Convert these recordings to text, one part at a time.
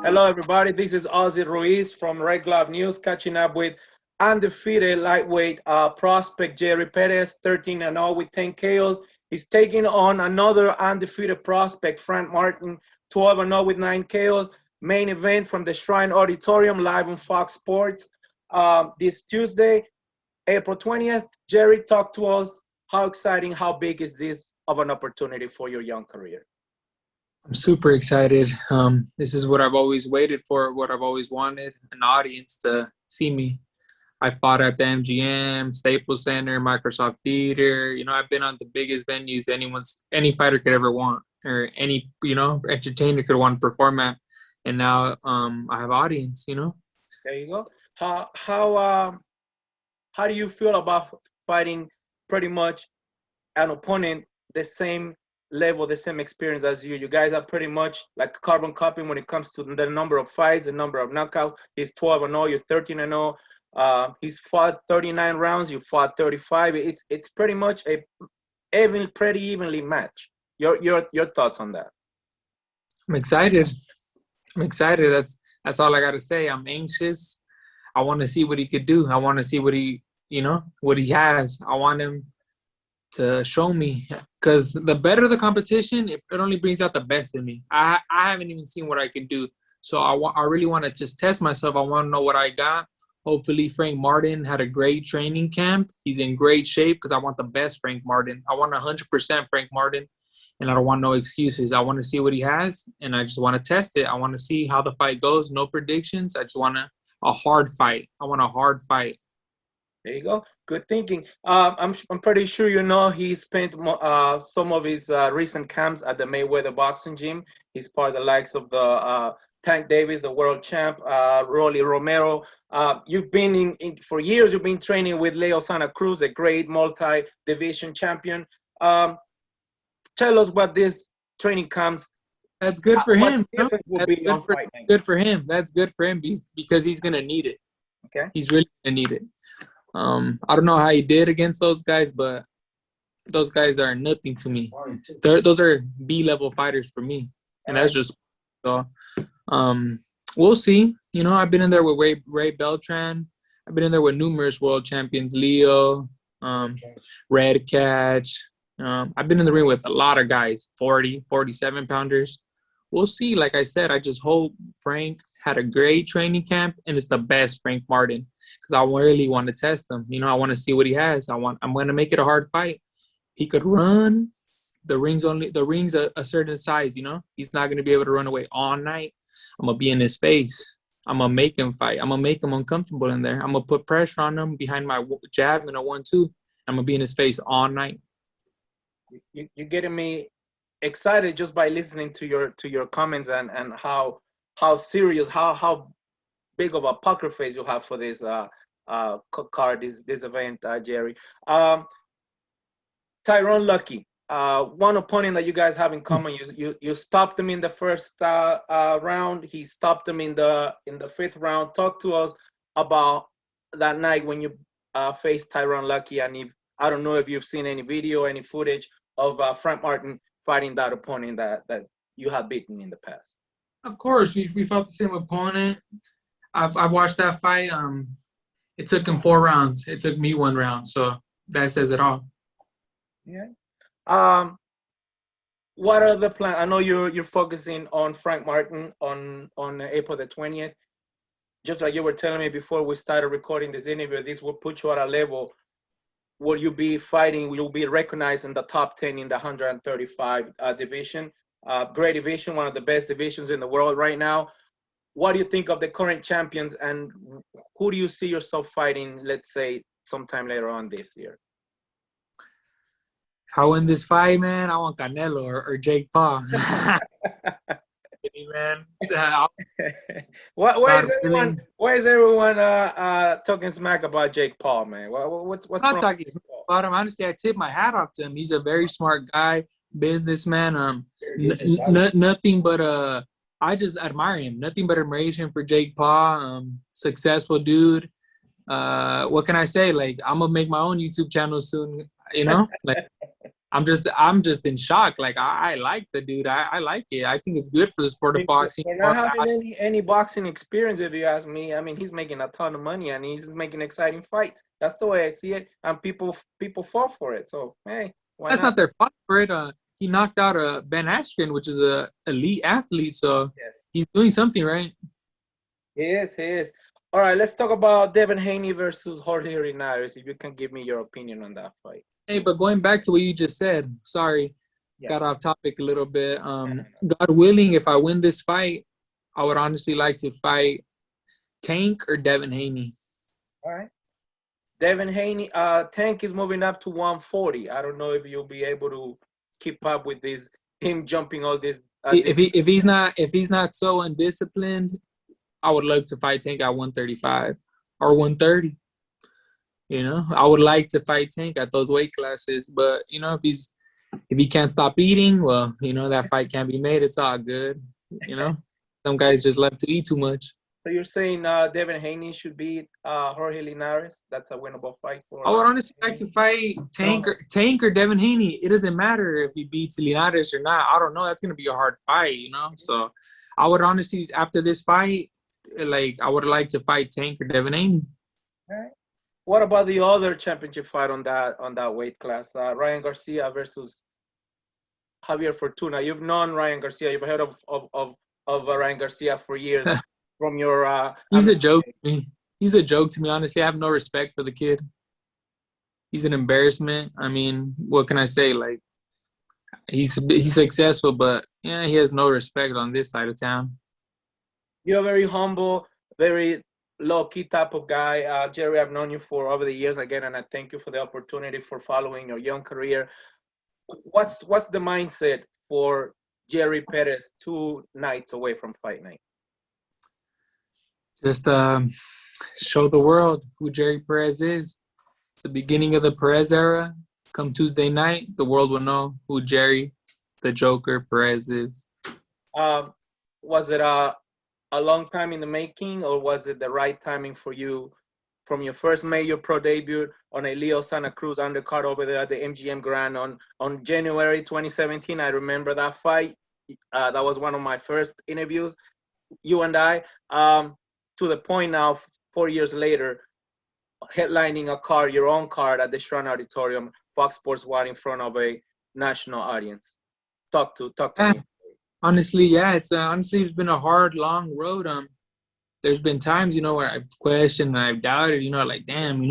Hello, everybody. This is Ozzy Ruiz from Red Glove News, catching up with undefeated lightweight prospect Jerry Perez, 13-0 with 10 KOs. He's taking on another undefeated prospect, Frank Martin, 12-0 with 9 KOs. Main event from the Shrine Auditorium, live on Fox Sports. This Tuesday, April 20th. Jerry, talk to us. How exciting, how big is this of an opportunity for your young career? I'm super excited. This is what I've always waited for, what I've always wanted, an audience to see me. I fought at the MGM, Staples Center, Microsoft Theater. I've been on the biggest venues any fighter could ever want, or any, entertainer could want to perform at. And now I have audience. There you go. How do you feel about fighting pretty much an opponent the same level, the same experience as you? You guys are pretty much like carbon copy when it comes to the number of fights, the number of knockouts. He's 12-0, you're 13-0. He's fought 39 rounds, you fought 35. It's pretty much pretty evenly matched. Your thoughts on that? I'm excited. I'm excited. That's all I got to say. I'm anxious. I want to see what he could do. I want to see what he has. I want him to show me, because the better the competition, it only brings out the best in me. I haven't even seen what I can do, so I really want to just test myself. I want to know what I got. Hopefully Frank Martin had a great training camp. He's in great shape, because I want the best Frank Martin. I want 100% Frank Martin, and I don't want no excuses. I want to see what he has, and I just want to test it. I want to see how the fight goes. No predictions. I just want a hard fight. I want a hard fight. There you go. Good thinking. I'm pretty sure you know he spent some of his recent camps at the Mayweather boxing gym. He's part of the likes of the Tank Davis, the world champ, Rolly Romero. You've been for years. You've been training with Leo Santa Cruz, a great multi-division champion. Tell us what this training camps. That's good for What him. the difference will be on fight night. Good for him. That's good for him because he's gonna need it. Okay. He's really gonna need it. I don't know how he did against those guys, but those guys are nothing to me. Those are B-level fighters for me, and that's just so. We'll see. I've been in there with Ray Beltran. I've been in there with numerous world champions, Leo, Red Catch. I've been in the ring with a lot of guys, 40, 47 pounders. We'll see. Like I said, I just hope Frank had a great training camp, and it's the best Frank Martin, because I really want to test him. I want to see what he has. I'm going to make it a hard fight. He could run. The ring's a certain size. He's not going to be able to run away all night. I'm going to be in his face. I'm going to make him fight. I'm going to make him uncomfortable in there. I'm going to put pressure on him behind my jab and a 1-2. I'm going to be in his face all night. You're getting me excited just by listening to your comments and how serious, how big of a poker face you have for this card, this event, Jerry. Tyrone Lucky, one opponent that you guys have in common. You stopped him in the first round. He stopped him in the fifth round. Talk to us about that night when you faced Tyrone Lucky, and if I don't know if you've seen any video, any footage of Frank Martin fighting that opponent that you have beaten in the past. Of course, we fought the same opponent. I've watched that fight. It took him 4 rounds. It took me 1 round. So that says it all. Yeah. What are the plans? I know you're focusing on Frank Martin on April the 20th. Just like you were telling me before we started recording this interview, this will put you at a level. Will you be fighting? Will you be recognized in the top 10 in the 135 division? Great division, one of the best divisions in the world right now. What do you think of the current champions, and who do you see yourself fighting, let's say, sometime later on this year? If I win this fight, man, I want Canelo or Jake Paul. Man. Why is everyone talking smack about Jake Paul, man? What's I'm not talking about him. Honestly, I tip my hat off to him. He's a very smart guy, businessman. Nothing but I just admire him. Nothing but admiration for Jake Paul. Successful dude. What can I say? Like, I'm gonna make my own YouTube channel soon. Like I'm just in shock. Like I like the dude. I like it. I think it's good for the sport of boxing. For not having any boxing experience, if you ask me, I mean, he's making a ton of money and he's making exciting fights. That's the way I see it, and people fall for it. So hey, why That's not? not their fault for it. He knocked out Ben Askren, which is a elite athlete. So Yes, he's doing something right. he is. He is. All right, let's talk about Devin Haney versus Jorge Linares. If you can give me your opinion on that fight. Hey, but going back to what you just said, sorry, Yeah. got off topic a little bit. No. God willing, if I win this fight, I would honestly like to fight Tank or Devin Haney. All right. Devin Haney, Tank is moving up to 140. I don't know if you'll be able to keep up with this, him jumping all this. If he's not so undisciplined, I would love to fight Tank at 135 or 130. I would like to fight Tank at those weight classes, but if he can't stop eating, well, that fight can't be made. It's all good. Some guys just love to eat too much. So you're saying Devin Haney should beat Jorge Linares? That's a winnable fight for. I would honestly like to fight Tank or Devin Haney. It doesn't matter if he beats Linares or not. I don't know. That's gonna be a hard fight, So I would honestly, after this fight, I would like to fight Tank or Devin Haney. All right. What about the other championship fight on that weight class? Ryan Garcia versus Javier Fortuna. You've known Ryan Garcia. You've heard of Ryan Garcia for years from your. He's a joke to me. He's a joke to me. Honestly, I have no respect for the kid. He's an embarrassment. I mean, what can I say? He's successful, but yeah, he has no respect on this side of town. You're very humble, very low-key type of guy. Jerry, I've known you for over the years again, and I thank you for the opportunity for following your young career. What's the mindset for Jerry Perez 2 nights away from fight night? Just show the world who Jerry Perez is. It's the beginning of the Perez era. Come Tuesday night, the world will know who Jerry, the Joker, Perez is. Was it a long time in the making, or was it the right timing for you from your first major pro debut on a Leo Santa Cruz undercard over there at the MGM Grand on January 2017? I remember that fight. That was one of my first interviews, you and I, to the point now, 4 years later, headlining your own card at the Shrine Auditorium, Fox Sports 1 in front of a national audience. Talk to me. Honestly, yeah, it's been a hard, long road. There's been times, where I've questioned and I've doubted, damn,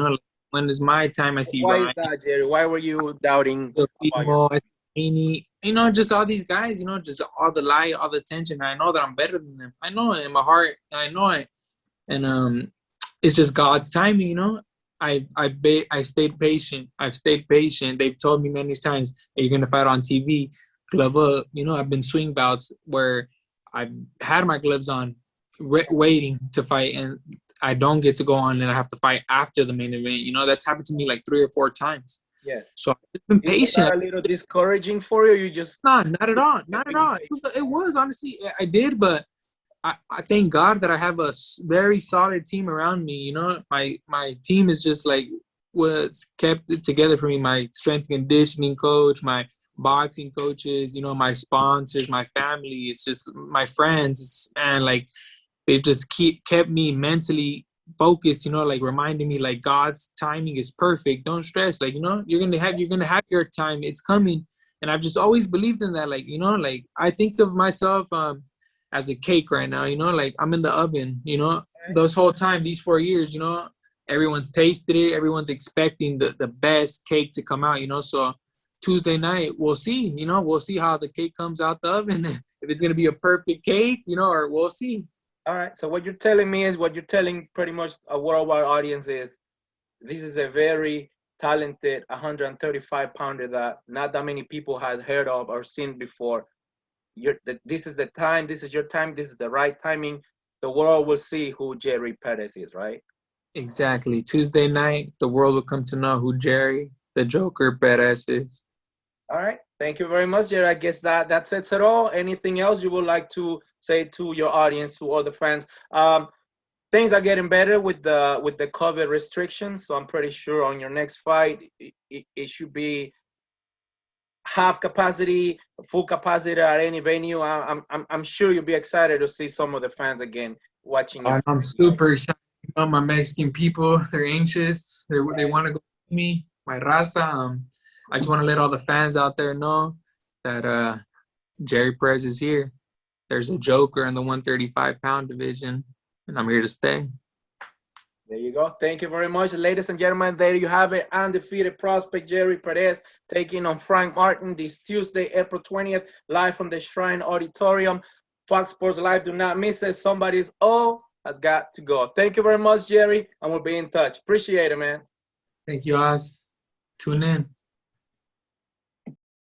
when is my time? I see Why Ryan. is that, Jerry? Why were you doubting? I see Haney, just all these guys, just all the light, all the tension. I know that I'm better than them. I know it in my heart, and I know it. And it's just God's timing, I stayed patient. I've stayed patient. They've told me many times, hey, you're gonna fight on TV, glove up. I've been swing bouts where I've had my gloves on, waiting to fight, and I don't get to go on, and I have to fight after the main event. That's happened to me like 3 or 4 times. Yes. So I've been patient. Was that a little discouraging for you? You just not at all. Not at all. It was honestly, I did, but I thank God that I have a very solid team around me. My team is just what's kept it together for me. My strength and conditioning coach, my boxing coaches, my sponsors, my family. It's just my friends, and they just kept me mentally focused. Reminding me God's timing is perfect. Don't stress. You're gonna have your time. It's coming, and I've just always believed in that. I think of myself as a cake right now, I'm in the oven, those whole time, these 4 years, everyone's tasted it. Everyone's expecting the best cake to come out, so Tuesday night, we'll see, we'll see how the cake comes out the oven, if it's going to be a perfect cake, or we'll see. All right. So what you're telling me is what you're telling pretty much a worldwide audience is this is a very talented 135-pounder that not that many people had heard of or seen before. This is the time. This is your time. This is the right timing. The world will see who Jerry Perez is, right? Exactly. Tuesday night, the world will come to know who Jerry, the Joker, Perez is. All right. Thank you very much, Jerry. I guess that sets it all. Anything else you would like to say to your audience, to all the fans? Things are getting better with the COVID restrictions, so I'm pretty sure on your next fight, it should be half capacity, full capacity at any venue, I'm sure you'll be excited to see some of the fans again watching you. And I'm super excited. My Mexican people, they're anxious. They want to go with me. My raza. I just want to let all the fans out there know that Jerry Perez is here. There's a joker in the 135-pound division, and I'm here to stay. There you go. Thank you very much, ladies and gentlemen. There you have it. Undefeated prospect Jerry Perez taking on Frank Martin this Tuesday, April 20th, live from the Shrine Auditorium. Fox Sports Live. Do not miss it. Somebody's all has got to go. Thank you very much, Jerry, and we'll be in touch. Appreciate it, man. Thank you, Oz. Tune in.